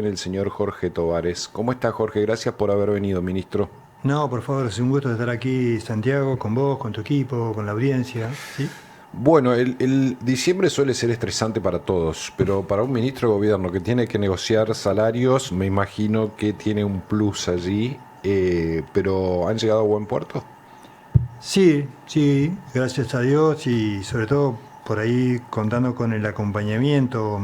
El señor Jorge Tovares. ¿Cómo está, Jorge? Gracias por haber venido, ministro. No, por favor, es un gusto estar aquí, Santiago, con vos, con tu equipo, con la audiencia, ¿sí? Bueno, el diciembre suele ser estresante para todos, pero para un ministro de gobierno que tiene que negociar salarios, me imagino que tiene un plus allí, pero ¿han llegado a buen puerto? Sí, sí, gracias a Dios y sobre todo por ahí contando con el acompañamiento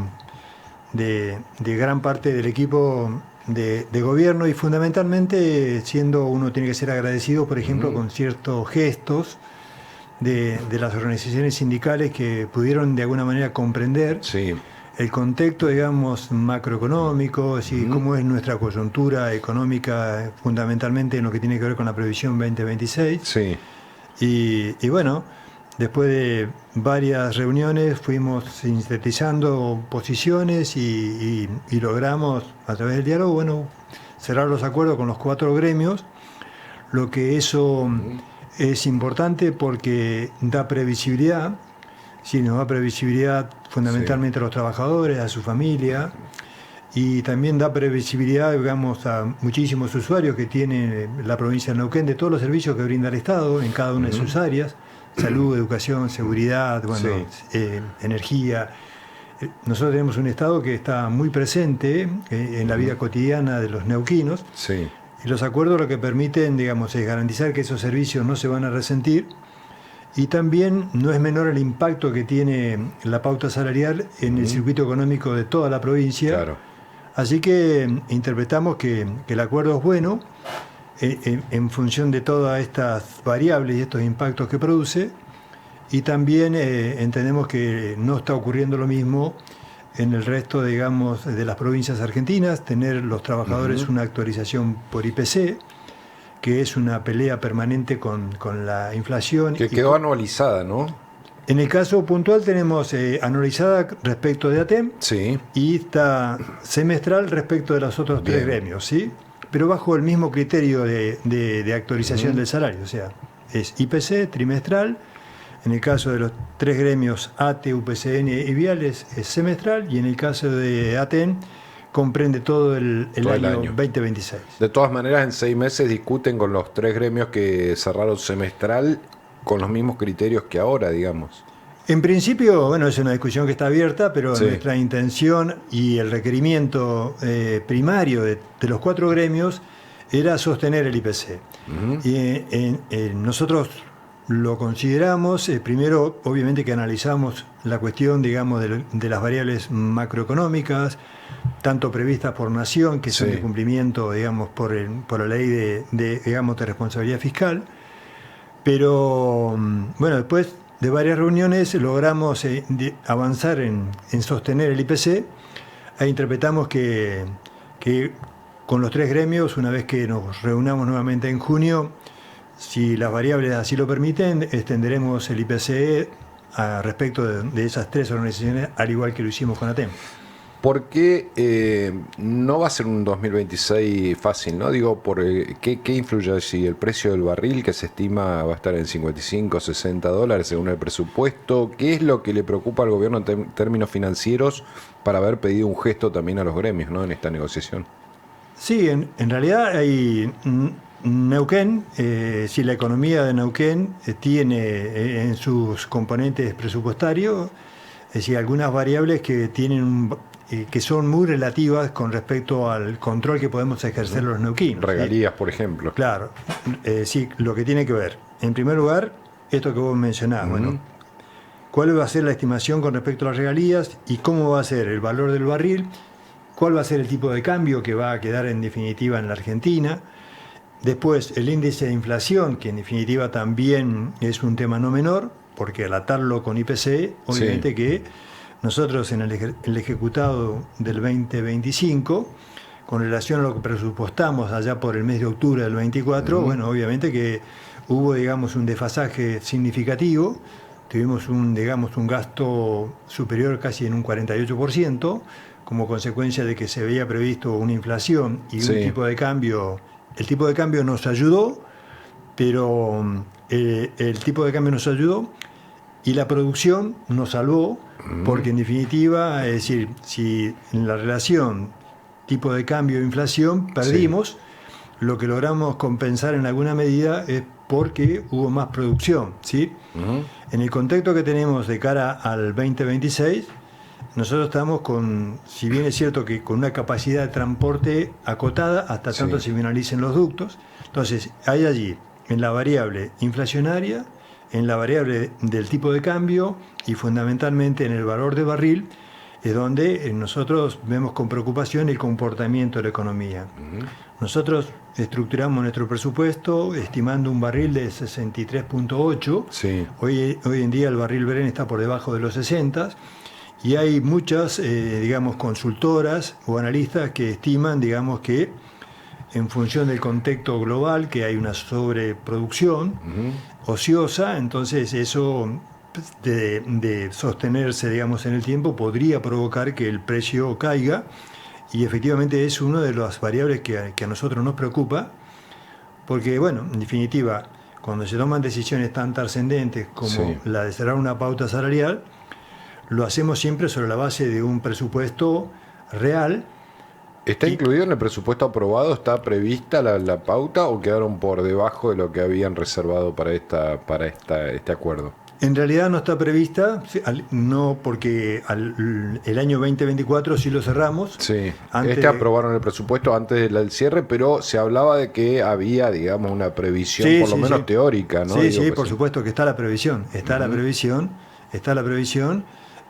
de gran parte del equipo de gobierno y fundamentalmente siendo uno tiene que ser agradecido, por ejemplo, con ciertos gestos de las organizaciones sindicales que pudieron de alguna manera comprender Sí. el contexto, digamos, macroeconómico, así cómo es nuestra coyuntura económica, fundamentalmente en lo que tiene que ver con la previsión 2026. Sí. Y bueno, después de varias reuniones fuimos sintetizando posiciones y logramos, a través del diálogo, bueno, cerrar los acuerdos con los 4 gremios, lo que eso es importante porque da previsibilidad. Sí, nos da previsibilidad Sí. fundamentalmente a los trabajadores, a su familia, y también da previsibilidad, digamos, a muchísimos usuarios que tiene la provincia de Neuquén de todos los servicios que brinda el Estado en cada una de sus áreas: salud, educación, seguridad, bueno, Sí. energía. Nosotros tenemos un Estado que está muy presente en la vida cotidiana de los neuquinos, Sí. y los acuerdos lo que permiten, digamos, es garantizar que esos servicios no se van a resentir. Y también no es menor el impacto que tiene la pauta salarial en el circuito económico de toda la provincia. Claro. Así que interpretamos que el acuerdo es bueno en función de todas estas variables y estos impactos que produce. Y también entendemos que no está ocurriendo lo mismo en el resto, digamos, de las provincias argentinas, tener los trabajadores una actualización por IPC, que es una pelea permanente con la inflación. Que quedó anualizada, ¿no? En el caso puntual tenemos anualizada respecto de ATEM Sí. y está semestral respecto de los otros 3 Bien. gremios, ¿sí? Pero bajo el mismo criterio de actualización del salario, o sea, es IPC trimestral. En el caso de los 3 gremios ATE, UPCN y Viales es semestral, y en el caso de ATEN comprende todo el Todo el año año. 2026. De todas maneras, en 6 meses discuten con los 3 gremios que cerraron semestral con los mismos criterios que ahora, digamos. En principio, bueno, es una discusión que está abierta, pero Sí. nuestra intención y el requerimiento primario de los 4 gremios era sostener el IPC. Y nosotros lo consideramos, primero, obviamente que analizamos la cuestión, digamos, de las variables macroeconómicas, tanto previstas por nación, que son Sí. de cumplimiento, digamos, por la ley digamos, de responsabilidad fiscal. Pero, bueno, después de varias reuniones logramos avanzar en sostener el IPC e interpretamos que con los 3 gremios, una vez que nos reunamos nuevamente en junio, si las variables así lo permiten, extenderemos el IPC respecto de esas 3 organizaciones, al igual que lo hicimos con ATEM. Porque no va a ser un 2026 fácil, ¿no? Digo, ¿qué influye si el precio del barril, que se estima va a estar en 55, 60 dólares según el presupuesto? ¿Qué es lo que le preocupa al gobierno en términos financieros para haber pedido un gesto también a los gremios, ¿no? En esta negociación. Sí, en realidad hay Neuquén, si la economía de Neuquén tiene en sus componentes presupuestarios, es decir, algunas variables que tienen que son muy relativas con respecto al control que podemos ejercer los neuquinos. Regalías, ¿sí? por ejemplo. Claro, sí, lo que tiene que ver. En primer lugar, esto que vos mencionás, bueno, ¿cuál va a ser la estimación con respecto a las regalías y cómo va a ser el valor del barril? ¿Cuál va a ser el tipo de cambio que va a quedar en definitiva en la Argentina? Después, el índice de inflación, que en definitiva también es un tema no menor, porque al atarlo con IPC, obviamente Sí. que nosotros en el ejecutado del 2025, con relación a lo que presupuestamos allá por el mes de octubre del 24, bueno, obviamente que hubo, digamos, un desfasaje significativo. Tuvimos digamos, un gasto superior casi en un 48%, como consecuencia de que se había previsto una inflación y Sí. un tipo de cambio. El tipo de cambio nos ayudó, pero el tipo de cambio nos ayudó y la producción nos salvó, porque en definitiva, es decir, si en la relación tipo de cambio e inflación, perdimos. Sí. Lo que logramos compensar en alguna medida es porque hubo más producción, ¿sí? Uh-huh. En el contexto que tenemos de cara al 2026, nosotros estamos con, si bien es cierto que con una capacidad de transporte acotada hasta tanto se finalicen los ductos, entonces hay allí en la variable inflacionaria, en la variable del tipo de cambio y fundamentalmente en el valor de barril, es donde nosotros vemos con preocupación el comportamiento de la economía. Uh-huh. Nosotros estructuramos nuestro presupuesto estimando un barril de 63.8. Sí. Hoy en día el barril Brent está por debajo de los 60 y hay muchas, digamos, consultoras o analistas que estiman, digamos, que en función del contexto global, que hay una sobreproducción ociosa, entonces eso de sostenerse, digamos, en el tiempo podría provocar que el precio caiga. Y efectivamente es una de las variables que a nosotros nos preocupa, porque, bueno, en definitiva, cuando se toman decisiones tan trascendentes como la de cerrar una pauta salarial, lo hacemos siempre sobre la base de un presupuesto real. ¿Está incluido en el presupuesto aprobado? ¿Está prevista la pauta o quedaron por debajo de lo que habían reservado para este acuerdo? En realidad no está prevista, no, porque el año 2024 sí lo cerramos. Sí, aprobaron el presupuesto antes del cierre, pero se hablaba de que había, digamos, una previsión por lo menos teórica, ¿no? Sí, por supuesto que está la previsión, está la previsión,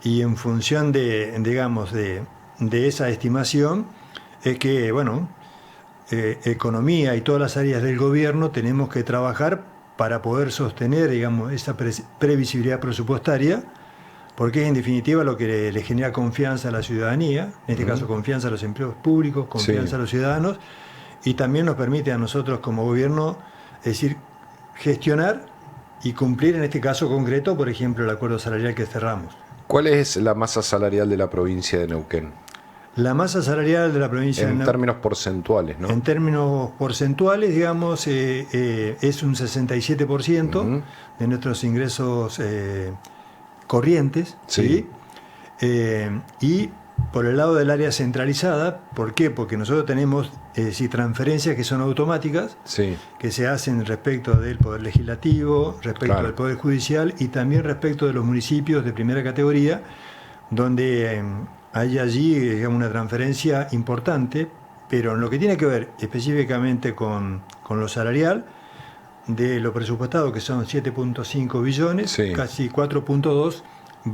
y en función de, digamos, de esa estimación es que, bueno, economía y todas las áreas del gobierno tenemos que trabajar para poder sostener, digamos, esa previsibilidad presupuestaria, porque es en definitiva lo que le genera confianza a la ciudadanía, en este caso confianza a los empleos públicos, confianza a los ciudadanos, y también nos permite a nosotros como gobierno, es decir, gestionar y cumplir en este caso concreto, por ejemplo, el acuerdo salarial que cerramos. ¿Cuál es la masa salarial de la provincia de Neuquén? La masa salarial de la provincia en términos porcentuales, ¿no? En términos porcentuales, digamos, es un 67% de nuestros ingresos corrientes, ¿sí? Y por el lado del área centralizada, ¿por qué? Porque nosotros tenemos transferencias que son automáticas, que se hacen respecto del Poder Legislativo, respecto del Poder Judicial y también respecto de los municipios de primera categoría, donde hay allí, digamos, una transferencia importante, pero en lo que tiene que ver específicamente con lo salarial, de lo presupuestado, que son 7.5 billones, casi 4.2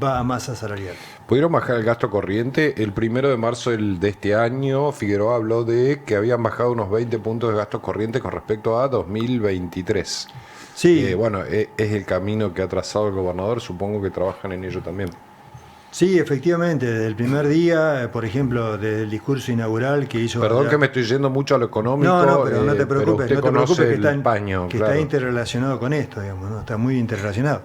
va a masa salarial. ¿Pudieron bajar el gasto corriente? El 1 de marzo de este año, Figueroa habló de que habían bajado unos 20 puntos de gasto corriente con respecto a 2023. Sí. Bueno, es el camino que ha trazado el gobernador, supongo que trabajan en ello también. Sí, efectivamente, desde el primer día, por ejemplo, desde el discurso inaugural que hizo... Perdón que me estoy yendo mucho a lo económico. No, pero no te preocupes, que está interrelacionado con esto, digamos, ¿no? Está muy interrelacionado.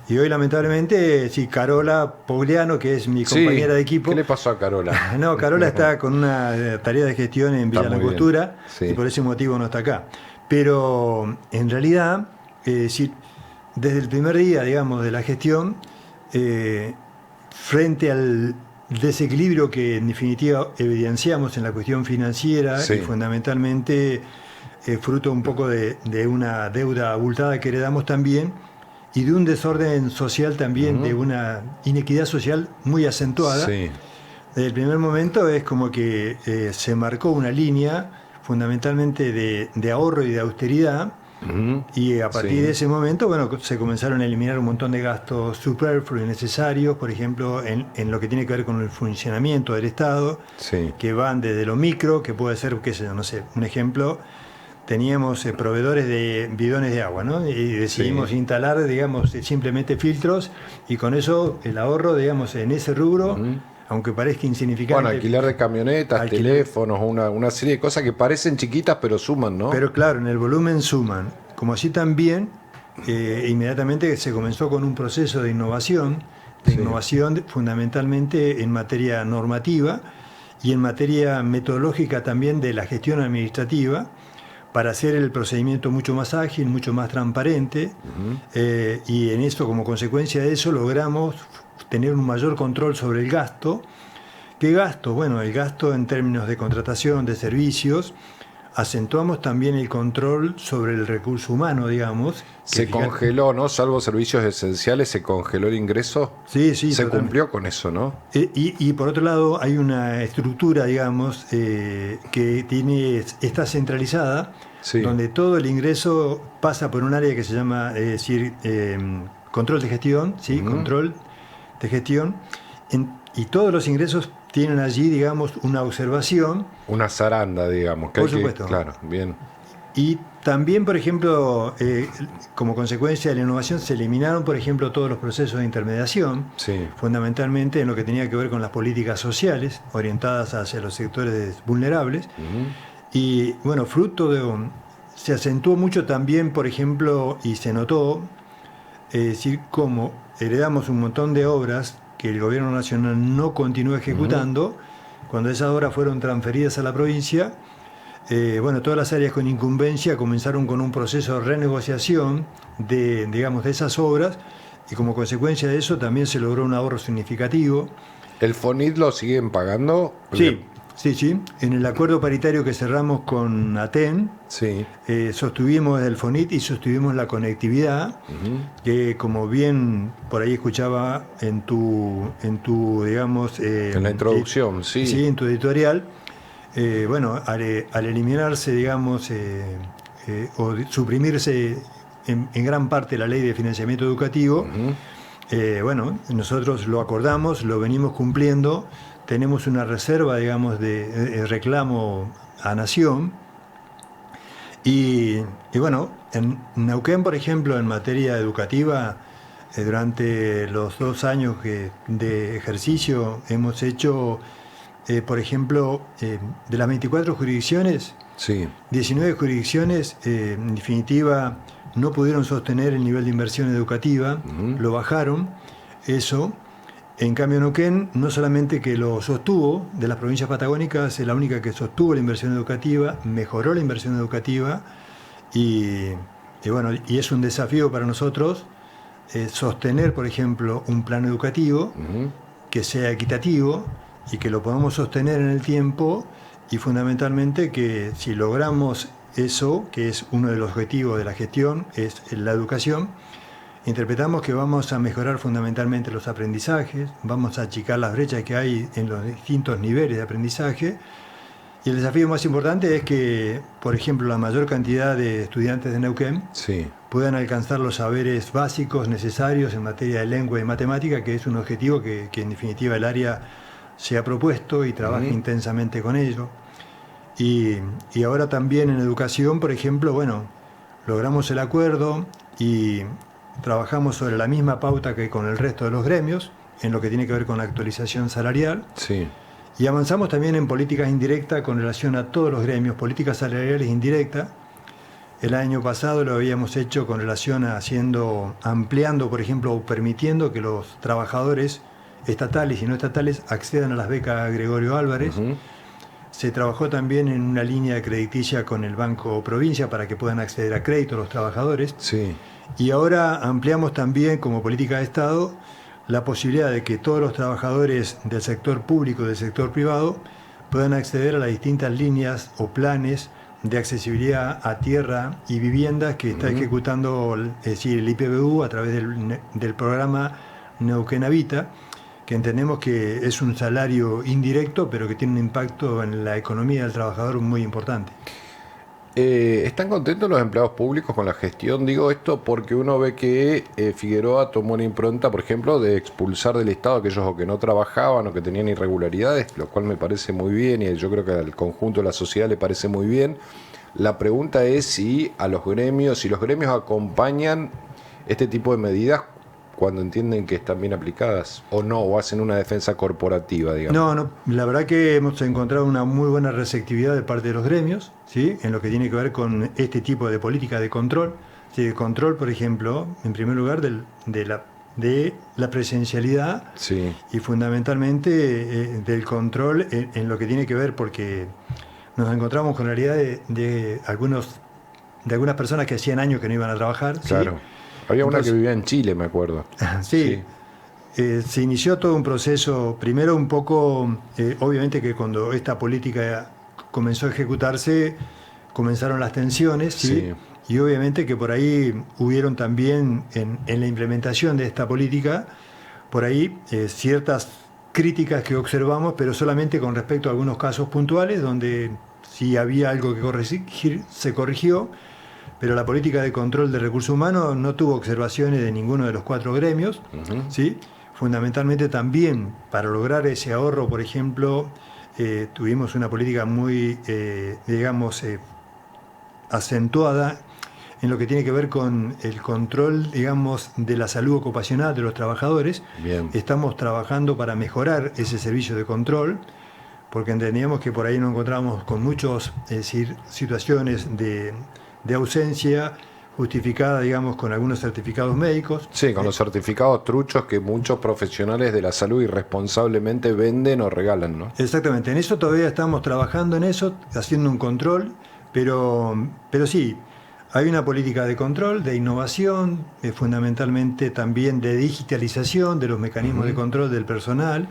Y hoy, lamentablemente, Carola Pogliano, que es mi compañera de equipo... ¿Qué le pasó a Carola? No, Carola está con una tarea de gestión en Villa Langostura y por ese motivo no está acá. Pero, en realidad, desde el primer día, digamos, de la gestión... frente al desequilibrio que en definitiva evidenciamos en la cuestión financiera y fundamentalmente fruto un poco de una deuda abultada que heredamos también y de un desorden social también, de una inequidad social muy acentuada. Desde el primer momento es como que se marcó una línea fundamentalmente de ahorro y de austeridad. Y a partir de ese momento, bueno, se comenzaron a eliminar un montón de gastos superfluos y necesarios, por ejemplo, en lo que tiene que ver con el funcionamiento del Estado, que van desde lo micro, que puede ser, qué sé yo, no sé, un ejemplo, teníamos proveedores de bidones de agua, ¿no? Y decidimos instalar, digamos, simplemente filtros, y con eso el ahorro, digamos, en ese rubro... aunque parezca insignificante. Bueno, alquiler de camionetas, teléfonos, una serie de cosas que parecen chiquitas pero suman, ¿no? Pero claro, en el volumen suman. Como así también, inmediatamente se comenzó con un proceso de innovación fundamentalmente en materia normativa y en materia metodológica también de la gestión administrativa, para hacer el procedimiento mucho más ágil, mucho más transparente, y en esto, como consecuencia de eso, logramos tener un mayor control sobre el gasto, ¿Qué gasto? Bueno, el gasto en términos de contratación de servicios. Acentuamos también el control sobre el recurso humano, digamos. Se congeló, ¿no? Salvo servicios esenciales, se congeló el ingreso. Sí, sí. Se cumplió con eso, ¿no? Y por otro lado, hay una estructura, digamos, que está centralizada, Sí. donde todo el ingreso pasa por un área que se llama, control de gestión, ¿sí? Control de gestión. Y todos los ingresos tienen allí, digamos, una observación. Una zaranda, digamos. Por supuesto. Claro, bien. Y también, por ejemplo, como consecuencia de la innovación, se eliminaron, por ejemplo, todos los procesos de intermediación, Sí. fundamentalmente en lo que tenía que ver con las políticas sociales, orientadas hacia los sectores vulnerables. Y bueno, se acentuó mucho también, por ejemplo, y se notó, decir, cómo heredamos un montón de obras que el gobierno nacional no continuó ejecutando. Cuando esas obras fueron transferidas a la provincia, bueno, todas las áreas con incumbencia comenzaron con un proceso de renegociación de esas obras, y como consecuencia de eso también se logró un ahorro significativo. ¿El FONIT lo siguen pagando? Sí. En el acuerdo paritario que cerramos con ATEN, Sí. sostuvimos el FONIT y sostuvimos la conectividad, que como bien por ahí escuchaba en tu digamos... En la introducción, sí. Sí, en tu editorial. Bueno, al eliminarse, digamos, o suprimirse en gran parte la ley de financiamiento educativo, bueno, nosotros lo acordamos, lo venimos cumpliendo, tenemos una reserva, digamos, de reclamo a Nación. Y bueno, en Neuquén, por ejemplo, en materia educativa, durante los 2 años de ejercicio hemos hecho, por ejemplo, de las 24 jurisdicciones, Sí. 19 jurisdicciones, en definitiva, no pudieron sostener el nivel de inversión educativa, lo bajaron, eso. En cambio, Neuquén no solamente que lo sostuvo, de las provincias patagónicas es la única que sostuvo la inversión educativa, mejoró la inversión educativa, y bueno, y es un desafío para nosotros sostener, por ejemplo, un plan educativo que sea equitativo y que lo podamos sostener en el tiempo, y fundamentalmente que si logramos eso, que es uno de los objetivos de la gestión, es la educación, interpretamos que vamos a mejorar fundamentalmente los aprendizajes, vamos a achicar las brechas que hay en los distintos niveles de aprendizaje, y el desafío más importante es que, por ejemplo, la mayor cantidad de estudiantes de Neuquén Sí. puedan alcanzar los saberes básicos necesarios en materia de lengua y matemática, que es un objetivo que en definitiva el área se ha propuesto y trabaja intensamente con ello. Y ahora también en educación, por ejemplo, bueno, logramos el acuerdo y trabajamos sobre la misma pauta que con el resto de los gremios, en lo que tiene que ver con la actualización salarial. Sí. Y avanzamos también en políticas indirectas con relación a todos los gremios, políticas salariales indirectas. El año pasado lo habíamos hecho con relación a ampliando, por ejemplo, o permitiendo que los trabajadores estatales y no estatales accedan a las becas Gregorio Álvarez. Se trabajó también en una línea crediticia con el Banco Provincia para que puedan acceder a crédito los trabajadores. Sí. Y ahora ampliamos también, como política de Estado, la posibilidad de que todos los trabajadores del sector público y del sector privado puedan acceder a las distintas líneas o planes de accesibilidad a tierra y viviendas que está ejecutando, es decir, el IPBU a través del programa Neuquén Habita, que entendemos que es un salario indirecto, pero que tiene un impacto en la economía del trabajador muy importante. ¿Están contentos los empleados públicos con la gestión? Digo esto porque uno ve que Figueroa tomó una impronta, por ejemplo, de expulsar del Estado a aquellos o que no trabajaban o que tenían irregularidades, lo cual me parece muy bien y yo creo que al conjunto de la sociedad le parece muy bien. La pregunta es si los gremios acompañan este tipo de medidas cuando entienden que están bien aplicadas o no, o hacen una defensa corporativa, digamos. No, la verdad que hemos encontrado una muy buena receptividad de parte de los gremios, ¿sí? En lo que tiene que ver con este tipo de política de control. Sí, de control, por ejemplo, en primer lugar, de la presencialidad, Sí. y fundamentalmente del control en lo que tiene que ver, porque nos encontramos con la realidad de algunas personas que hacían años que no iban a trabajar. Claro. ¿sí? Había Entonces, una que vivía en Chile, me acuerdo. Sí. Se inició todo un proceso, primero un poco, obviamente que cuando esta política comenzó a ejecutarse, comenzaron las tensiones, ¿sí? Sí. Y obviamente que por ahí hubieron también en la implementación de esta política, por ahí ciertas críticas que observamos, pero solamente con respecto a algunos casos puntuales, donde si había algo que corregir, se corrigió, pero la política de control de recursos humanos no tuvo observaciones de ninguno de los 4 gremios, ¿sí? Fundamentalmente también para lograr ese ahorro, por ejemplo, tuvimos una política muy, digamos, acentuada en lo que tiene que ver con el control, digamos, de la salud ocupacional de los trabajadores. Bien. Estamos trabajando para mejorar ese servicio de control, porque entendíamos que por ahí nos encontrábamos con muchas situaciones de ausencia justificada, digamos, con algunos certificados médicos. Sí, con los certificados truchos que muchos profesionales de la salud irresponsablemente venden o regalan, ¿no? Exactamente, en eso todavía estamos trabajando en eso, haciendo un control, pero sí, hay una política de control, de innovación, fundamentalmente también de digitalización de los mecanismos de control del personal,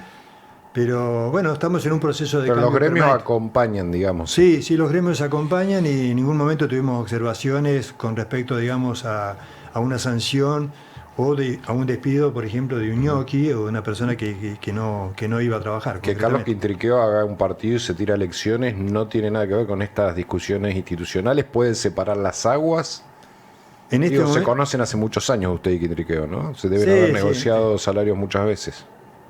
pero bueno, estamos en un proceso de Pero cambio los gremios permanente. acompañan, digamos. Sí, los gremios acompañan y en ningún momento tuvimos observaciones con respecto, digamos, a una sanción o a un despido, por ejemplo, de un ñoqui o de una persona que no iba a trabajar. Que Carlos Quintriqueo haga un partido y se tira elecciones no tiene nada que ver con estas discusiones institucionales. Pueden separar las aguas. En este Se momento, conocen hace muchos años usted y Quintriqueo, ¿no? Se deben Sí, haber sí. negociado salarios muchas veces.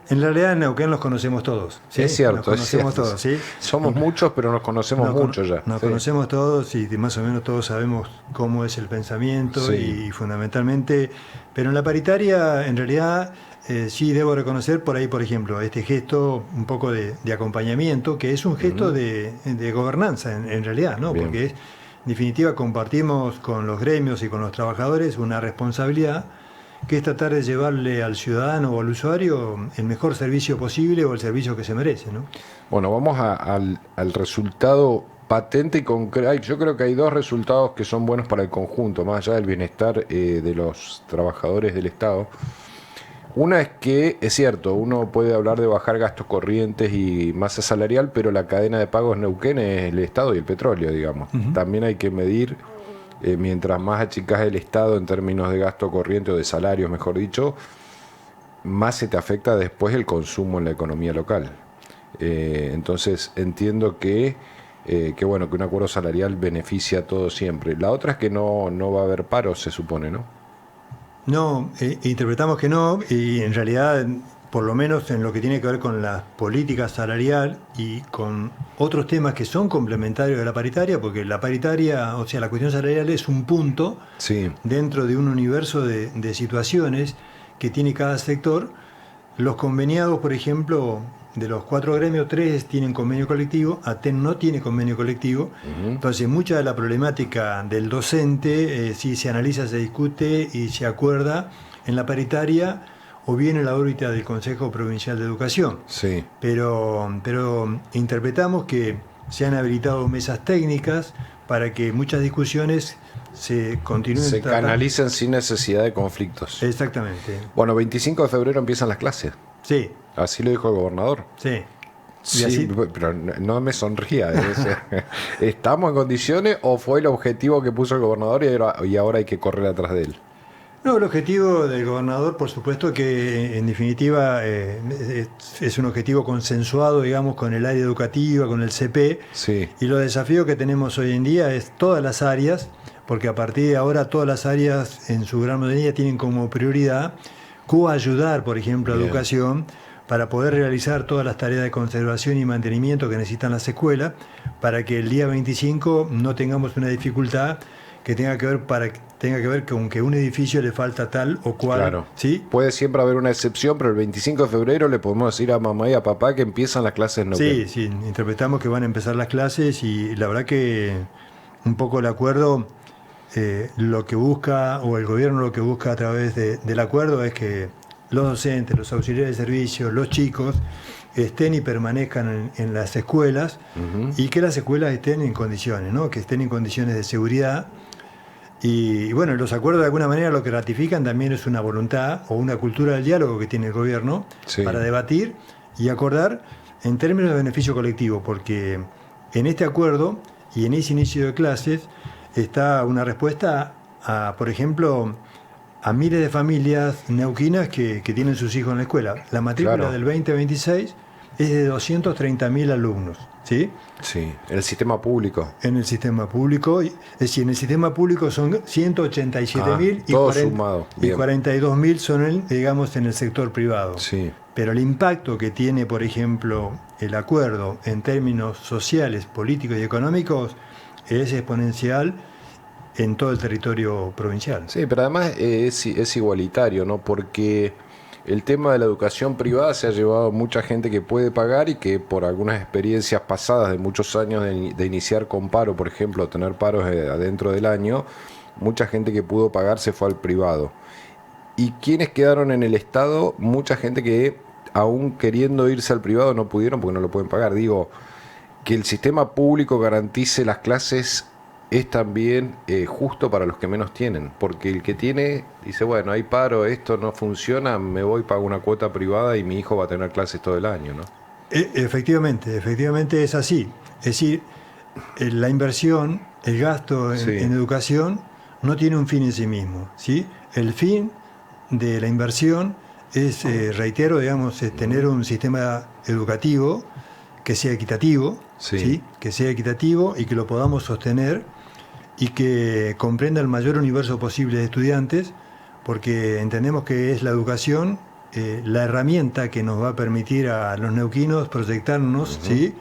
en realidad en Neuquén los conocemos todos. ¿sí? Es cierto, Nos conocemos es cierto. todos, ¿sí? Somos muchos, pero nos conocemos Nos con- mucho ya. Nos Sí. conocemos todos y más o menos todos sabemos cómo es el pensamiento Sí. y fundamentalmente, pero en la paritaria en realidad sí debo reconocer por ahí, por ejemplo, este gesto un poco de acompañamiento, que es un gesto de gobernanza en realidad, ¿no? Bien. Porque en definitiva compartimos con los gremios y con los trabajadores una responsabilidad que es tratar de llevarle al ciudadano o al usuario el mejor servicio posible o el servicio que se merece, ¿no? Bueno, vamos al resultado patente y concreto. Yo creo que hay 2 resultados que son buenos para el conjunto, más allá del bienestar de los trabajadores del Estado. Una es que, es cierto, uno puede hablar de bajar gastos corrientes y masa salarial, pero la cadena de pagos Neuquén es el Estado y el petróleo, digamos. También hay que medir, mientras más achicás el Estado en términos de gasto corriente o de salarios, mejor dicho, más se te afecta después el consumo en la economía local. Entonces entiendo que bueno, que un acuerdo salarial beneficia a todos siempre. La otra es que no va a haber paro, se supone, ¿no? No, interpretamos que no, y en realidad, por lo menos en lo que tiene que ver con la política salarial y con otros temas que son complementarios de la paritaria, porque la paritaria, o sea, la cuestión salarial es un punto Sí. dentro de un universo de situaciones que tiene cada sector. Los conveniados, por ejemplo, de los 4 gremios, 3 tienen convenio colectivo, ATEN no tiene convenio colectivo. Entonces, mucha de la problemática del docente sí se analiza, se discute y se acuerda en la paritaria o bien en la órbita del Consejo Provincial de Educación. Sí. Pero interpretamos que se han habilitado mesas técnicas para que muchas discusiones se continúen Se tratando. canalicen sin necesidad de conflictos. Exactamente. Bueno, 25 de febrero empiezan las clases. Sí, Así lo dijo el gobernador. sí. Sí, así- pero no me sonría. ¿Estamos en condiciones o fue el objetivo que puso el gobernador y ahora hay que correr atrás de él? No, el objetivo del gobernador, por supuesto que en definitiva es un objetivo consensuado, digamos, con el área educativa, con el CP, Sí. y los desafíos que tenemos hoy en día es todas las áreas, porque a partir de ahora todas las áreas en su gran mayoría tienen como prioridad coayudar, por ejemplo, a Bien. educación, para poder realizar todas las tareas de conservación y mantenimiento que necesitan las escuelas, para que el día 25 no tengamos una dificultad que tenga que ver con que a un edificio le falta tal o cual. Claro. ¿Sí? Puede siempre haber una excepción, pero el 25 de febrero le podemos decir a mamá y a papá que empiezan las clases no. Sí, sí, interpretamos que van a empezar las clases y la verdad que un poco el acuerdo, lo que busca, o el gobierno lo que busca a través del acuerdo es que los docentes, los auxiliares de servicio, los chicos estén y permanezcan en las escuelas y que las escuelas estén en condiciones, ¿no? Que estén en condiciones de seguridad Y bueno, los acuerdos de alguna manera lo que ratifican también es una voluntad o una cultura del diálogo que tiene el gobierno para debatir y acordar en términos de beneficio colectivo, porque en este acuerdo y en ese inicio de clases está una respuesta a, por ejemplo, a miles de familias neuquinas que tienen sus hijos en la escuela. La matrícula del 2026 es de 230.000 alumnos, ¿sí? Sí, en el sistema público. En el sistema público, es decir, en el sistema público son 187.000 y 42.000 son, digamos, en el sector privado. Sí. Pero el impacto que tiene, por ejemplo, el acuerdo en términos sociales, políticos y económicos es exponencial en todo el territorio provincial. Sí, pero además es igualitario, ¿no? Porque el tema de la educación privada se ha llevado a mucha gente que puede pagar y que por algunas experiencias pasadas de muchos años de iniciar con paro, por ejemplo, tener paros adentro del año, mucha gente que pudo pagar se fue al privado. Y quienes quedaron en el Estado, mucha gente que aún queriendo irse al privado no pudieron porque no lo pueden pagar. Digo, que el sistema público garantice las clases es también justo para los que menos tienen, porque el que tiene dice, bueno, hay paro, esto no funciona, me voy, pago una cuota privada y mi hijo va a tener clases todo el año, ¿no? Efectivamente es así. Es decir, la inversión, el gasto en educación no tiene un fin en sí mismo, ¿sí? El fin de la inversión es, reitero, digamos, tener un sistema educativo que sea equitativo, ¿sí? Que sea equitativo y que lo podamos sostener y que comprenda el mayor universo posible de estudiantes, porque entendemos que es la educación la herramienta que nos va a permitir a los neuquinos proyectarnos, ¿sí?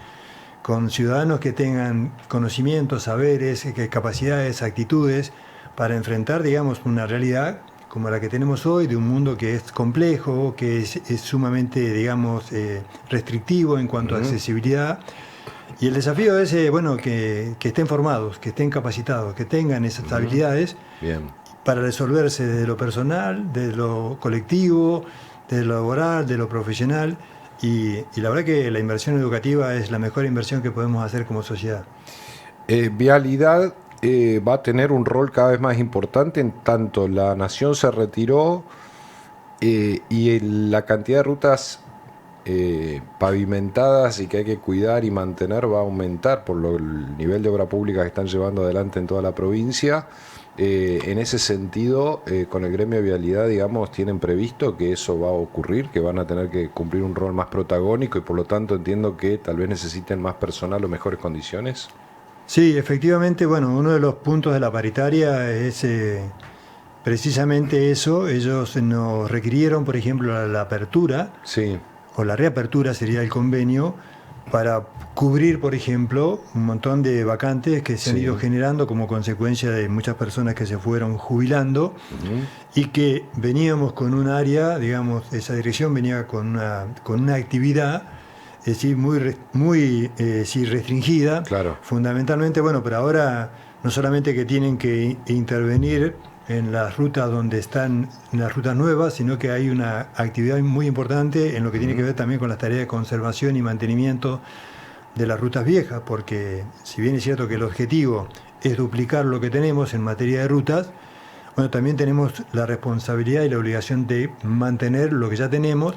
Con ciudadanos que tengan conocimientos, saberes, capacidades, actitudes, para enfrentar, digamos, una realidad como la que tenemos hoy, de un mundo que es complejo, que es sumamente, digamos, restrictivo en cuanto a accesibilidad. Y el desafío es, bueno, que estén formados, que estén capacitados, que tengan esas habilidades para resolverse desde lo personal, desde lo colectivo, desde lo laboral, de lo profesional. Y la verdad que la inversión educativa es la mejor inversión que podemos hacer como sociedad. Vialidad va a tener un rol cada vez más importante, en tanto la nación se retiró y la cantidad de rutas pavimentadas y que hay que cuidar y mantener va a aumentar por el nivel de obra pública que están llevando adelante en toda la provincia. En ese sentido, con el gremio de vialidad, digamos, tienen previsto que eso va a ocurrir, que van a tener que cumplir un rol más protagónico y por lo tanto entiendo que tal vez necesiten más personal o mejores condiciones. Sí, efectivamente, bueno, uno de los puntos de la paritaria es precisamente eso. Ellos nos requirieron, por ejemplo, la apertura, o la reapertura sería el convenio, para cubrir, por ejemplo, un montón de vacantes que se han ido generando como consecuencia de muchas personas que se fueron jubilando y que veníamos con un área, digamos, esa dirección venía con una actividad, es decir, muy restringida, fundamentalmente, bueno, pero ahora no solamente que tienen que intervenir en las rutas donde están, en las rutas nuevas, sino que hay una actividad muy importante en lo que tiene que ver también con las tareas de conservación y mantenimiento de las rutas viejas, porque si bien es cierto que el objetivo es duplicar lo que tenemos en materia de rutas, bueno, también tenemos la responsabilidad y la obligación de mantener lo que ya tenemos.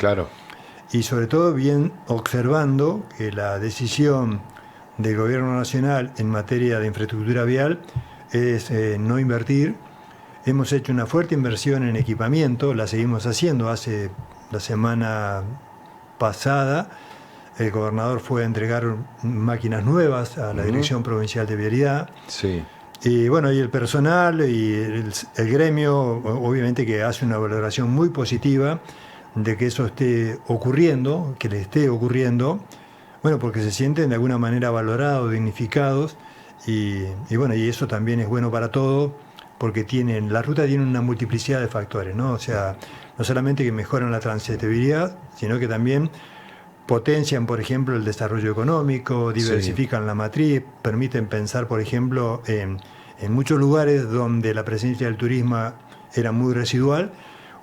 Y sobre todo bien observando que la decisión del Gobierno Nacional en materia de infraestructura vial es no invertir. Hemos hecho una fuerte inversión en equipamiento, la seguimos haciendo. Hace la semana pasada el gobernador fue a entregar máquinas nuevas a la Dirección Provincial de Vialidad. Y bueno, y el personal y el gremio, obviamente que hace una valoración muy positiva de que eso esté ocurriendo, que le esté ocurriendo, bueno, porque se sienten de alguna manera valorados, dignificados, y bueno, y eso también es bueno para todo, porque la ruta tiene una multiplicidad de factores, ¿no? O sea, no solamente que mejoran la transitabilidad, sino que también potencian, por ejemplo, el desarrollo económico, diversifican la matriz, permiten pensar, por ejemplo, en muchos lugares donde la presencia del turismo era muy residual.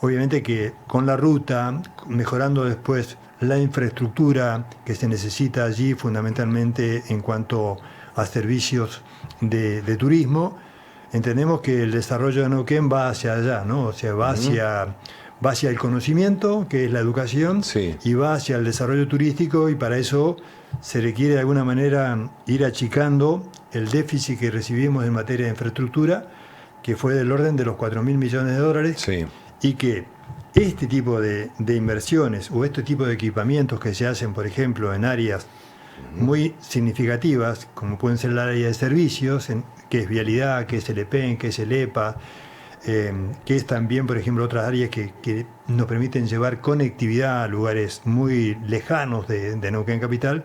Obviamente que con la ruta, mejorando después la infraestructura que se necesita allí, fundamentalmente en cuanto a servicios de turismo, entendemos que el desarrollo de Neuquén va hacia allá, ¿no? O sea, va hacia el conocimiento, que es la educación, Sí. y va hacia el desarrollo turístico, y para eso se requiere de alguna manera ir achicando el déficit que recibimos en materia de infraestructura, que fue del orden de los 4.000 millones de dólares, Sí. y que este tipo de inversiones o este tipo de equipamientos que se hacen, por ejemplo, en áreas muy significativas, como pueden ser el área de servicios, que es vialidad, que es el EPEN, que es el EPA, que es también, por ejemplo, otras áreas que nos permiten llevar conectividad a lugares muy lejanos de Neuquén Capital.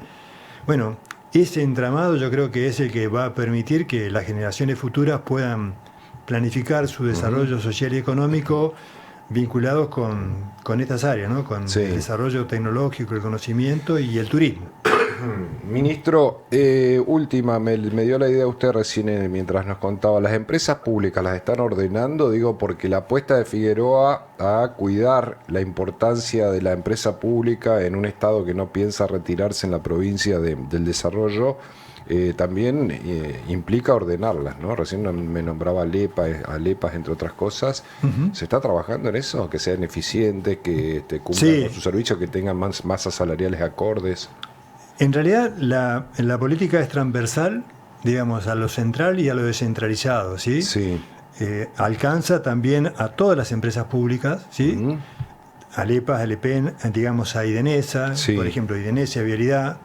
Bueno, ese entramado yo creo que es el que va a permitir que las generaciones futuras puedan planificar su desarrollo social y económico vinculados con estas áreas, ¿no? Con Sí. el desarrollo tecnológico, el conocimiento y el turismo. Ministro, última, me dio la idea usted recién mientras nos contaba, las empresas públicas las están ordenando, digo, porque la apuesta de Figueroa a cuidar la importancia de la empresa pública en un estado que no piensa retirarse en la provincia del desarrollo, también implica ordenarlas, ¿no? Recién me nombraba Alepas, entre otras cosas. ¿Se está trabajando en eso? Que sean eficientes, que cumplan Sí. con sus servicios, que tengan masas salariales acordes. En realidad, la política es transversal, digamos, a lo central y a lo descentralizado, ¿sí? Sí. Alcanza también a todas las empresas públicas, ¿sí? Alepas, Alepen, digamos, a Idenesa, Sí. por ejemplo, Idenesa, Vialidad.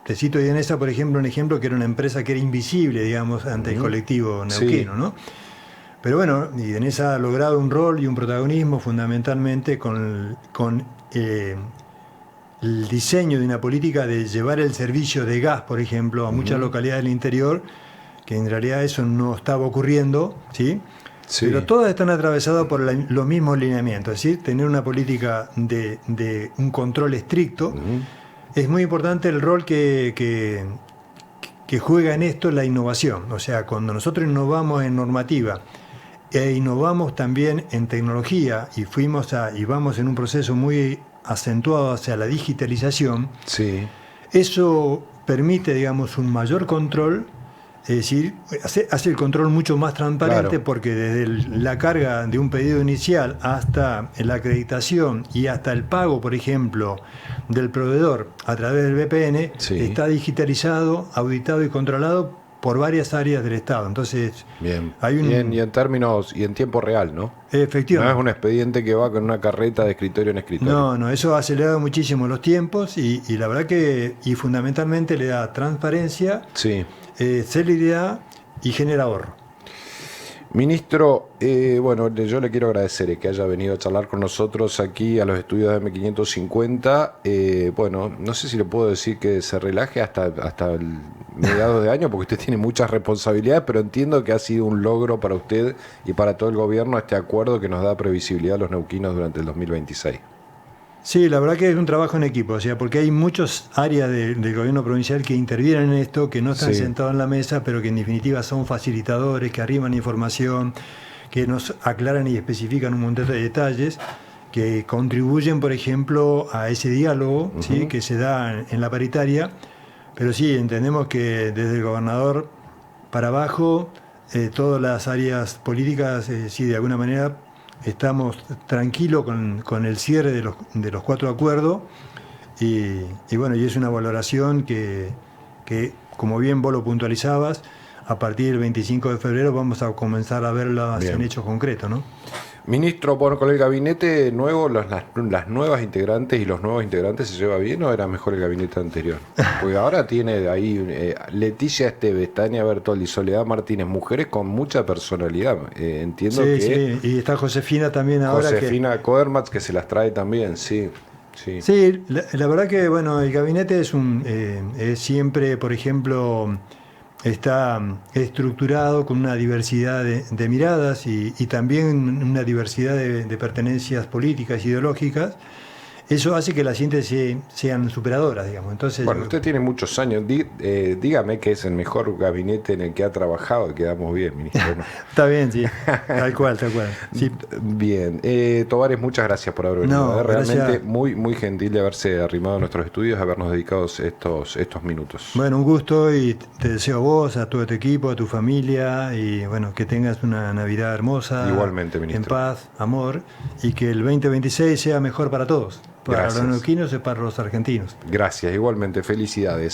Te cito Idenesa, por ejemplo, un ejemplo que era una empresa que era invisible, digamos, ante el colectivo neuquino, Sí. ¿no? Pero bueno, Idenesa ha logrado un rol y un protagonismo fundamentalmente con el diseño de una política de llevar el servicio de gas, por ejemplo, a muchas localidades del interior, que en realidad eso no estaba ocurriendo, ¿sí? Sí. Pero todas están atravesadas por los mismos lineamientos, es decir, tener una política de un control estricto. Es muy importante el rol que juega en esto la innovación. O sea, cuando nosotros innovamos en normativa e innovamos también en tecnología y vamos en un proceso muy acentuado hacia la digitalización, Sí. eso permite, digamos, un mayor control, es decir, hace el control mucho más transparente, Claro. porque desde la carga de un pedido inicial hasta la acreditación y hasta el pago, por ejemplo, del proveedor a través del VPN, Sí. está digitalizado, auditado y controlado por varias áreas del Estado. Entonces, Bien. hay un... Y en términos y en tiempo real, ¿no? Efectivamente. No es un expediente que va con una carreta de escritorio en escritorio. No, eso ha acelerado muchísimo los tiempos y la verdad que fundamentalmente le da transparencia, Sí. celeridad y genera ahorro. Ministro, bueno, yo le quiero agradecer que haya venido a charlar con nosotros aquí a los estudios de M550. Bueno, no sé si le puedo decir que se relaje hasta el mediados de año, porque usted tiene muchas responsabilidades, pero entiendo que ha sido un logro para usted y para todo el gobierno este acuerdo que nos da previsibilidad a los neuquinos durante el 2026. Sí, la verdad que es un trabajo en equipo, o sea, porque hay muchas áreas del gobierno provincial que intervienen en esto, que no están Sí. sentados en la mesa, pero que en definitiva son facilitadores, que arriban información, que nos aclaran y especifican un montón de detalles, que contribuyen, por ejemplo, a ese diálogo, ¿sí?, que se da en la paritaria. Pero sí, entendemos que desde el gobernador para abajo, todas las áreas políticas, sí, de alguna manera estamos tranquilos con el cierre de los 4 acuerdos y bueno, y es una valoración que, como bien vos lo puntualizabas, a partir del 25 de febrero vamos a comenzar a verlas Bien. en hechos concretos, ¿no? Ministro, bueno, con el gabinete nuevo, las nuevas integrantes y los nuevos integrantes, ¿se lleva bien o era mejor el gabinete anterior? Porque ahora tiene ahí Leticia Esteves, Tania Bertoldi, Soledad Martínez, mujeres con mucha personalidad. Entiendo Sí, que sí, y está Josefina también ahora. Josefina Kodermatz, que se las trae también, sí. Sí. Sí, la verdad que bueno, el gabinete es siempre, por ejemplo, está estructurado con una diversidad de miradas y también una diversidad de pertenencias políticas, ideológicas. eso hace que las síntesis sean superadoras, digamos. Entonces, Bueno, usted tiene muchos años. Dígame que es el mejor gabinete en el que ha trabajado y quedamos bien, ministro. ¿No? Está bien, sí. Tal cual. Sí. Bien. Tovares, muchas gracias por haber venido. No, Realmente gracias. muy, muy gentil de haberse arrimado a nuestros estudios, habernos dedicado estos minutos. Bueno, un gusto y te deseo a vos, a todo tu equipo, a tu familia y bueno, que tengas una Navidad hermosa. Igualmente, ministro. En paz, amor y que el 2026 sea mejor para todos. Para Gracias. los neuquinos y para los argentinos. Gracias, igualmente. Felicidades.